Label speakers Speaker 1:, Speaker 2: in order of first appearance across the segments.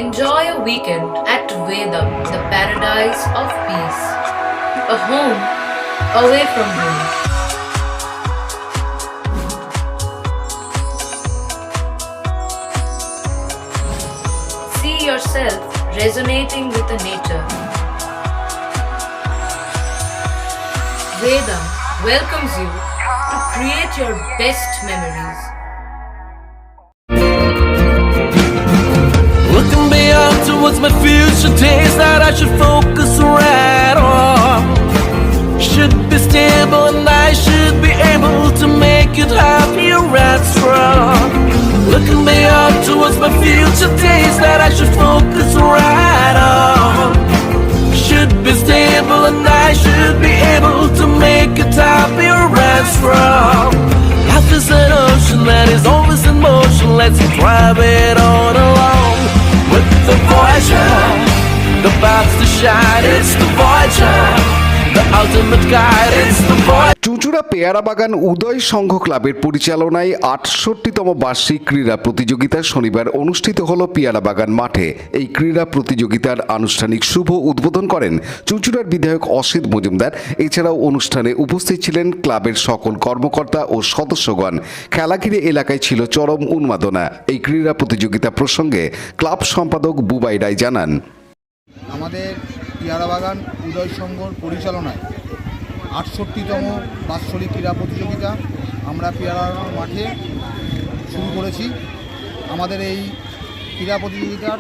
Speaker 1: Enjoy a weekend at Vedam, the paradise of peace. A home away from home. See yourself resonating with the nature. Vedam welcomes you to create your best memories.
Speaker 2: Looking beyond towards my future days that I should focus right on. Should be stable and I should be able to make it happier and strong. Looking beyond towards my future days that I should focus right on. Should be stable and I should be able to make it happier and strong. Life is an ocean that is always in motion. Let's drive it on along. With the Voyager, the path to shine, it's the Voyager, the ultimate guide, it's the Voyager.
Speaker 3: চুঁচুড়া পেয়ারা বাগান উদয় সংঘ ক্লাবের পরিচালনায় ৬৮তম বার্ষিক ক্রীড়া প্রতিযোগিতা শনিবার অনুষ্ঠিত হল পেয়ারা বাগান মাঠে। এই ক্রীড়া প্রতিযোগিতার আনুষ্ঠানিক শুভ উদ্বোধন করেন চুঁচুড়ার বিধায়ক অসিত মজুমদার। এছাড়াও অনুষ্ঠানে উপস্থিত ছিলেন ক্লাবের সকল কর্মকর্তা ও সদস্যগণ। খেলা ঘিরে এলাকায় ছিল চরম উন্মাদনা। এই ক্রীড়া প্রতিযোগিতা প্রসঙ্গে ক্লাব সম্পাদক বুবাই রায় জানান,
Speaker 4: আমাদের পেয়ারা বাগান উদয় সংঘর পরিচালনায় ৬৮তম বাৎসরিক ক্রীড়া প্রতিযোগিতা আমরা পেয়ারা মাঠে শুরু করেছি। আমাদের এই ক্রীড়া প্রতিযোগিতার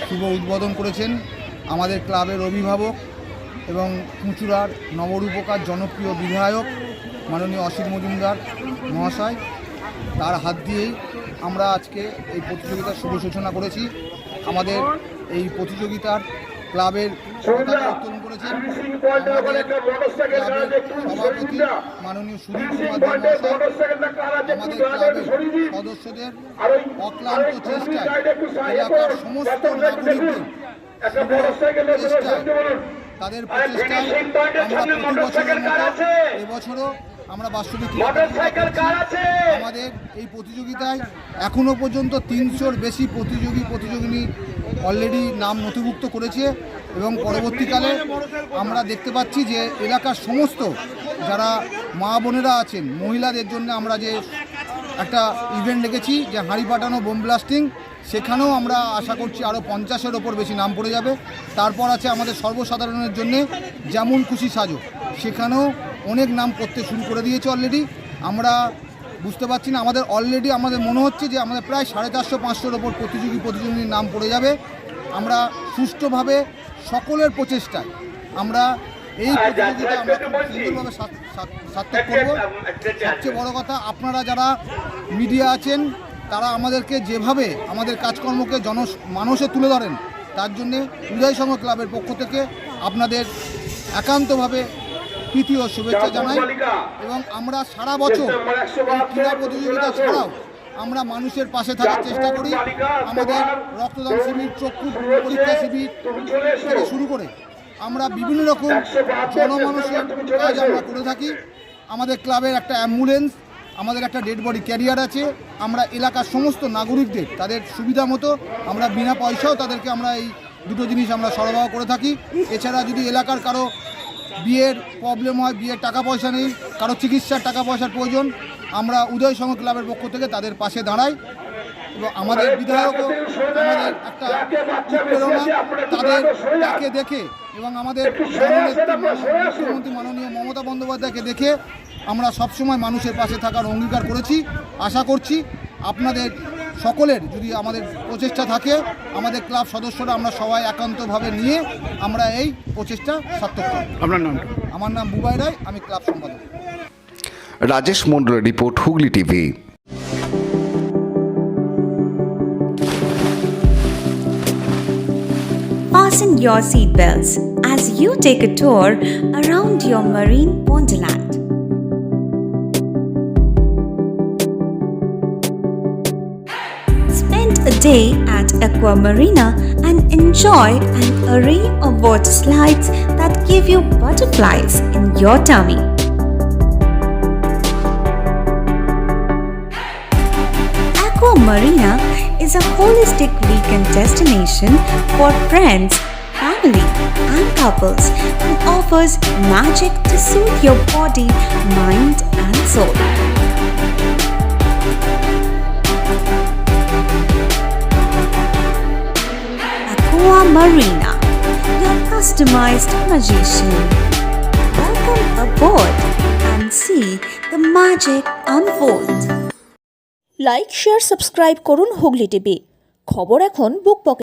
Speaker 4: শুভ উদ্বোধন করেছেন আমাদের ক্লাবের অভিভাবক এবং চুঁচুড়ার নবরূপকার জনপ্রিয় বিধায়ক মাননীয় অসিত মজুমদার মহাশয়। তার হাত দিয়েই আমরা আজকে এই প্রতিযোগিতার শুভ সূচনা করেছি। আমাদের এই প্রতিযোগিতার ক্লাবের পতাকা উত্তোলন করেছেন আমাদের ক্লাবের সভাপতি মাননীয় সুধীর কুমার দে মহাশয়। আমাদের ক্লাবের সদস্যদের অক্লান্ত চেষ্টায় এলাকার সমস্ত নাগরিকদের চেষ্টায় তাদের প্রচেষ্টায় আমরা প্রতি বছরের মতো এবছরও আমরা বাৎসরিক আমাদের এই প্রতিযোগিতায় এখনও পর্যন্ত ৩০০-র বেশি প্রতিযোগিনী অলরেডি নাম নথিভুক্ত করেছে এবং পরবর্তীকালে আমরা দেখতে পাচ্ছি যে এলাকার সমস্ত যারা মা বোনেরা আছেন মহিলাদের জন্য আমরা যে একটা ইভেন্ট রেখেছি যে হাঁড়ি পাটানো বোম ব্লাস্টিং, সেখানেও আমরা আশা করছি আরও ৫০-এর ওপর বেশি নাম পড়ে যাবে। তারপর আছে আমাদের সর্বসাধারণের জন্যে যেমন খুশি সাজো, সেখানেও অনেক নাম করতে শুরু করে দিয়েছে অলরেডি। আমরা বুঝতে পারছি না, আমাদের মনে হচ্ছে যে আমাদের প্রায় 450-500-র ওপর প্রতিযোগীর নাম পড়ে যাবে। আমরা সুষ্ঠুভাবে সকলের প্রচেষ্টায় আমরা এই প্রতিযোগিতা আমরা খুব সুন্দরভাবে সার্থক করব। সবচেয়ে বড় কথা, আপনারা যারা মিডিয়া আছেন তারা আমাদেরকে যেভাবে আমাদের কাজকর্মকে মানুষে তুলে ধরেন, তার জন্যে উদয় সংঘ ক্লাবের পক্ষ থেকে আপনাদের একান্তভাবে প্রীতি ও শুভেচ্ছা জানাই। এবং আমরা সারা বছর এই ক্রীড়া প্রতিযোগিতা ছাড়াও আমরা মানুষের পাশে থাকার চেষ্টা করি। আমাদের রক্তদান শিবির, চক্ষু পরীক্ষা শিবির থেকে শুরু করে আমরা বিভিন্ন রকম জনমানুষের কাজ আমরা করে থাকি। আমাদের ক্লাবের একটা অ্যাম্বুলেন্স, আমাদের একটা ডেড বডি ক্যারিয়ার আছে। আমরা এলাকার সমস্ত নাগরিকদের তাদের সুবিধা মতো আমরা বিনা পয়সাও তাদেরকে আমরা এই দুটো জিনিস আমরা সরবরাহ করে থাকি। এছাড়া যদি এলাকার কারো বিয়ের প্রবলেম হয়, বিয়ের টাকা পয়সা নেই, কারো চিকিৎসার টাকা পয়সার প্রয়োজন, আমরা উদয় সংঘ ক্লাবের পক্ষ থেকে তাদের পাশে দাঁড়াই। এবং আমাদের বিধায়কও আমাদের একটা প্রেরণা, তাকে দেখে এবং আমাদের মুখ্যমন্ত্রী মাননীয় মমতা বন্দ্যোপাধ্যায়কে দেখে আমরা সবসময় মানুষের পাশে থাকার অঙ্গীকার করেছি। আশা করছি আপনাদের সকলের যদি আমাদের প্রচেষ্টা থাকে, আমাদের ক্লাব সদস্যরা আমরা সবাই একান্তভাবে নিয়ে আমরা এই প্রচেষ্টা সার্থক করব।
Speaker 5: আপনার নাম?
Speaker 4: আমার নাম বুবাই রায়, আমি ক্লাব সম্পাদক।
Speaker 3: রাজেশ মন্ডলের report, Hooghly TV.
Speaker 6: Fasten your seatbelts as you take a tour around your marine wonderland. Spend a day at Aqua Marina and enjoy an array of water slides that give you butterflies in your tummy. Aqua Marina is is a holistic weekend destination for friends, family, and couples and offers magic to soothe your body, mind, and soul. Aqua Marina, your customized magician. Welcome aboard and see the magic unfold.
Speaker 5: Like share subscribe করুন Hooghly TV. খবর এখন বুক পকেটে।